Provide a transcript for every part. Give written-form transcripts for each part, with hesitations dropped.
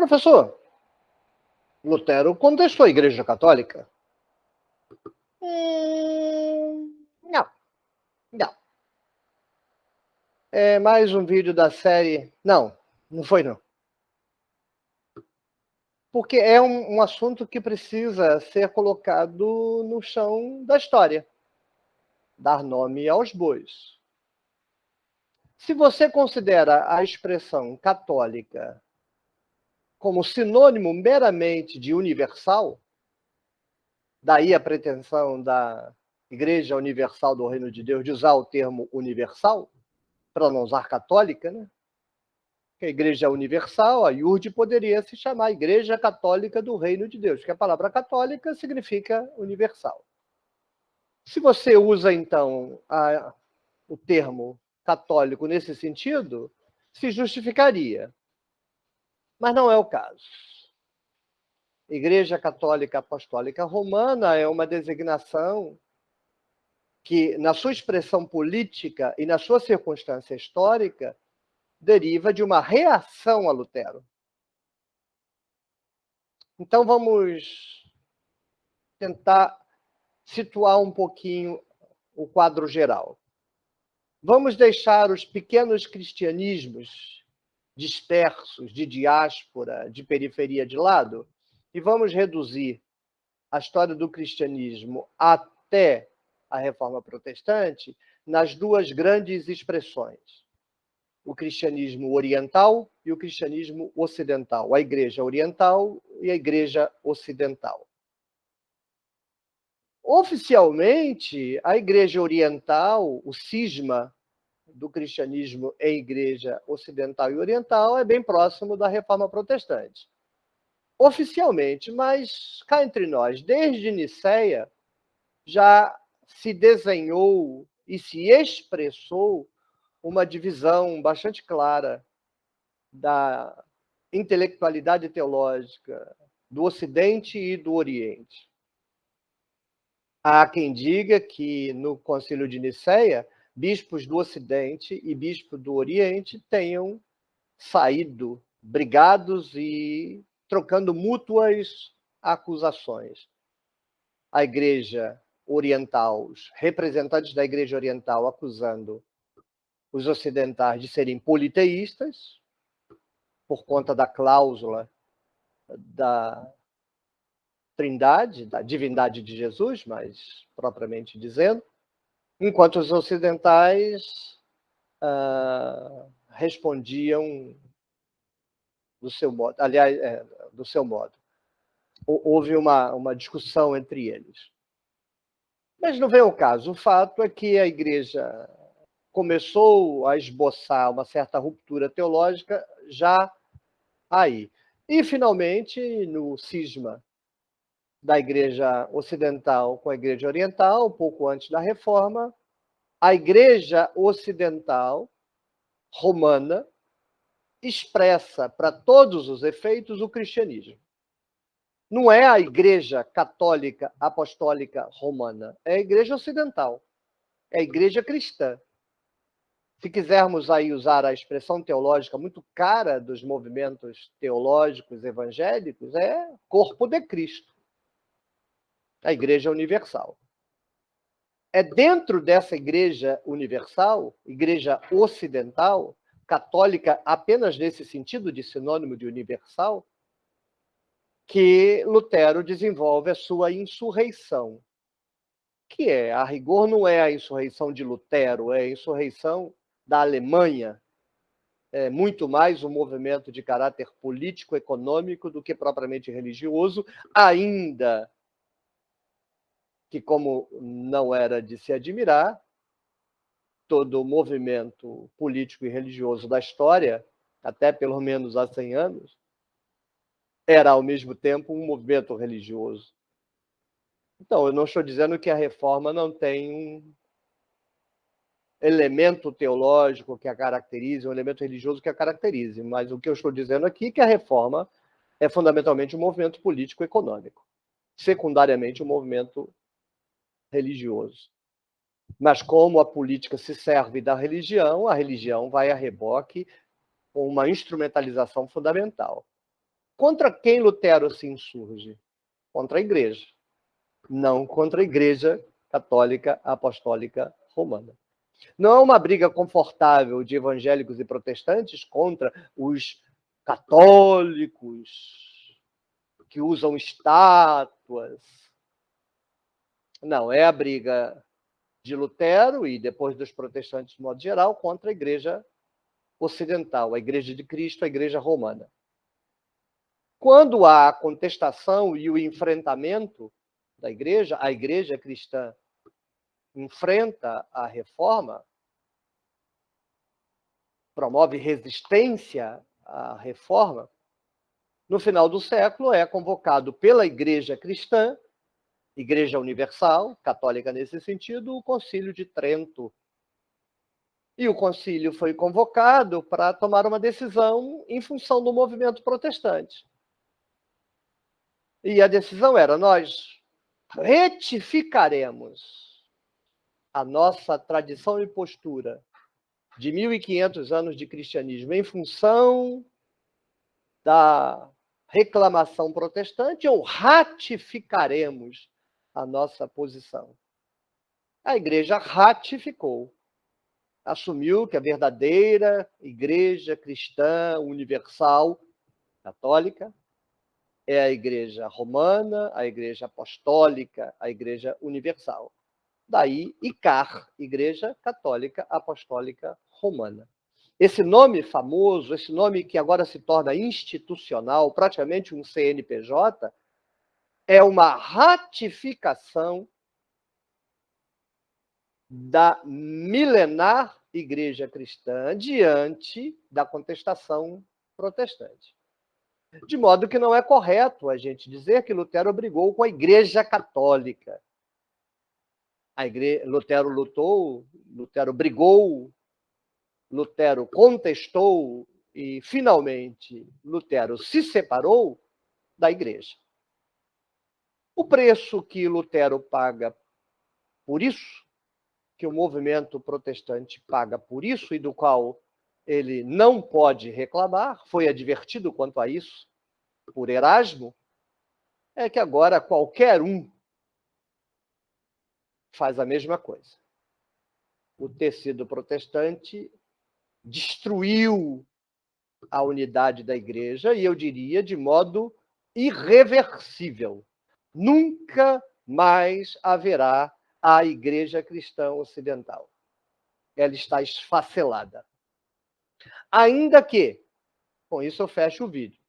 Professor, Lutero contestou a Igreja Católica? Não, não. É mais um vídeo da série... Não, não foi não. Porque é um assunto que precisa ser colocado no chão da história. Dar nome aos bois. Se você considera a expressão católica como sinônimo meramente de universal, daí a pretensão da Igreja Universal do Reino de Deus de usar o termo universal, para não usar católica, né? Que a Igreja Universal, a IURD, poderia se chamar Igreja Católica do Reino de Deus, que a palavra católica significa universal. Se você usa, então, o termo católico nesse sentido, se justificaria. Mas não é o caso. Igreja Católica Apostólica Romana é uma designação que, na sua expressão política e na sua circunstância histórica, deriva de uma reação a Lutero. Então, vamos tentar situar um pouquinho o quadro geral. Vamos deixar os pequenos cristianismos dispersos, de diáspora, de periferia de lado, e vamos reduzir a história do cristianismo até a Reforma Protestante nas duas grandes expressões: o cristianismo oriental e o cristianismo ocidental, a Igreja Oriental e a Igreja Ocidental. Oficialmente, a Igreja Oriental, o cisma do cristianismo em Igreja Ocidental e Oriental, é bem próximo da Reforma Protestante. Oficialmente, mas cá entre nós, desde Nicéia, já se desenhou e se expressou uma divisão bastante clara da intelectualidade teológica do Ocidente e do Oriente. Há quem diga que no Concílio de Nicéia, bispos do Ocidente e bispos do Oriente tenham saído brigados e trocando mútuas acusações. A Igreja Oriental, os representantes da Igreja Oriental acusando os ocidentais de serem politeístas, por conta da cláusula da Trindade, da divindade de Jesus, mais propriamente dizendo, enquanto os ocidentais respondiam do seu modo. Aliás, do seu modo. Houve uma discussão entre eles. Mas não vem ao caso. O fato é que a Igreja começou a esboçar uma certa ruptura teológica já aí. E, finalmente, no cisma da Igreja Ocidental com a Igreja Oriental, pouco antes da Reforma, a Igreja Ocidental romana expressa, para todos os efeitos, o cristianismo. Não é a Igreja Católica Apostólica Romana, é a Igreja Ocidental, é a Igreja Cristã. Se quisermos aí usar a expressão teológica muito cara dos movimentos teológicos evangélicos, é corpo de Cristo, a Igreja Universal. É dentro dessa Igreja Universal, Igreja Ocidental, católica apenas nesse sentido de sinônimo de universal, que Lutero desenvolve a sua insurreição, que a rigor, não é a insurreição de Lutero, é a insurreição da Alemanha, é muito mais um movimento de caráter político-econômico do que propriamente religioso, ainda que, como não era de se admirar, todo o movimento político e religioso da história, até pelo menos há 100 anos, era, ao mesmo tempo, um movimento religioso. Então, eu não estou dizendo que a reforma não tem um elemento teológico que a caracterize, um elemento religioso que a caracterize, mas o que eu estou dizendo aqui é que a reforma é fundamentalmente um movimento político-econômico, secundariamente um movimento religioso. Mas como a política se serve da religião, a religião vai a reboque com uma instrumentalização fundamental. Contra quem Lutero se insurge? Contra a Igreja. Não contra a Igreja Católica Apostólica Romana. Não é uma briga confortável de evangélicos e protestantes contra os católicos que usam estátuas. Não, é a briga de Lutero e depois dos protestantes de modo geral contra a Igreja ocidental, a Igreja de Cristo, a Igreja Romana. Quando há a contestação e o enfrentamento da Igreja, a Igreja cristã enfrenta a reforma, promove resistência à reforma, no final do século é convocado pela Igreja cristã, Igreja Universal, católica nesse sentido, o Concílio de Trento. E o concílio foi convocado para tomar uma decisão em função do movimento protestante. E a decisão era: nós retificaremos a nossa tradição e postura de 1.500 anos de cristianismo em função da reclamação protestante, ou ratificaremos a nossa posição. A Igreja ratificou, assumiu que a verdadeira Igreja cristã universal católica é a Igreja romana, a Igreja apostólica, a Igreja universal. Daí, ICAR, Igreja Católica Apostólica Romana. Esse nome famoso, esse nome que agora se torna institucional, praticamente um CNPJ, é uma ratificação da milenar Igreja cristã diante da contestação protestante. De modo que não é correto a gente dizer que Lutero brigou com a Igreja Católica. Lutero lutou, Lutero brigou, Lutero contestou e, finalmente, Lutero se separou da Igreja. O preço que Lutero paga por isso, que o movimento protestante paga por isso e do qual ele não pode reclamar, foi advertido quanto a isso por Erasmo, é que agora qualquer um faz a mesma coisa. O tecido protestante destruiu a unidade da Igreja, e eu diria de modo irreversível. Nunca mais haverá a Igreja cristã ocidental. Ela está esfacelada. Ainda que, com isso eu fecho o vídeo,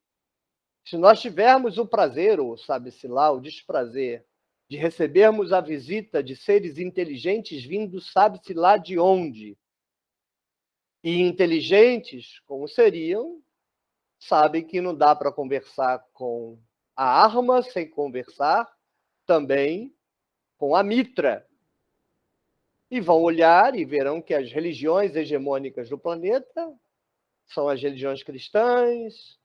se nós tivermos o prazer, ou sabe-se lá, o desprazer, de recebermos a visita de seres inteligentes vindos sabe-se lá de onde, e inteligentes, como seriam, sabem que não dá para conversar com a arma sem conversar também com a mitra. E vão olhar e verão que as religiões hegemônicas do planeta são as religiões cristãs,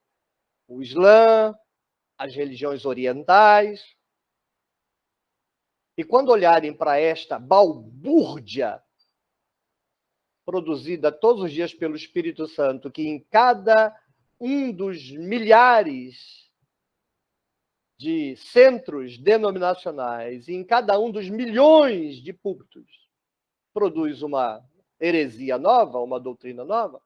o Islã, as religiões orientais. E quando olharem para esta balbúrdia produzida todos os dias pelo Espírito Santo, que em cada um dos milhares de centros denominacionais, e em cada um dos milhões de púlpitos, produz uma heresia nova, uma doutrina nova,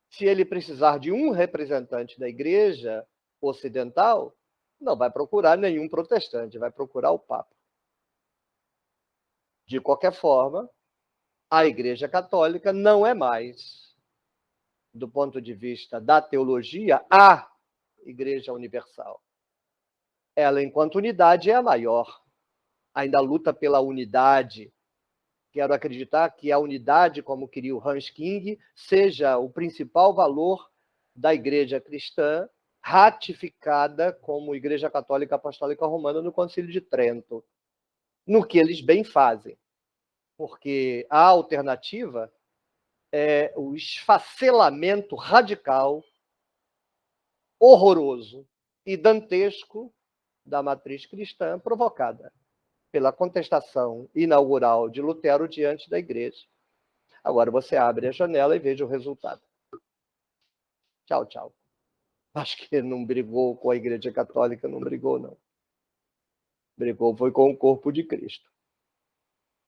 se ele precisar de um representante da Igreja ocidental, não vai procurar nenhum protestante, vai procurar o Papa. De qualquer forma, a Igreja Católica não é mais, do ponto de vista da teologia, a Igreja Universal. Ela, enquanto unidade, é a maior. Ainda luta pela unidade. Quero acreditar que a unidade, como queria o Hans King, seja o principal valor da Igreja cristã, ratificada como Igreja Católica Apostólica Romana no Concílio de Trento, no que eles bem fazem. Porque a alternativa é o esfacelamento radical, horroroso e dantesco da matriz cristã provocada pela contestação inaugural de Lutero diante da Igreja. Agora você abre a janela e veja o resultado. Tchau, tchau. Acho que não brigou com a Igreja Católica, não brigou, não. Brigou foi com o corpo de Cristo.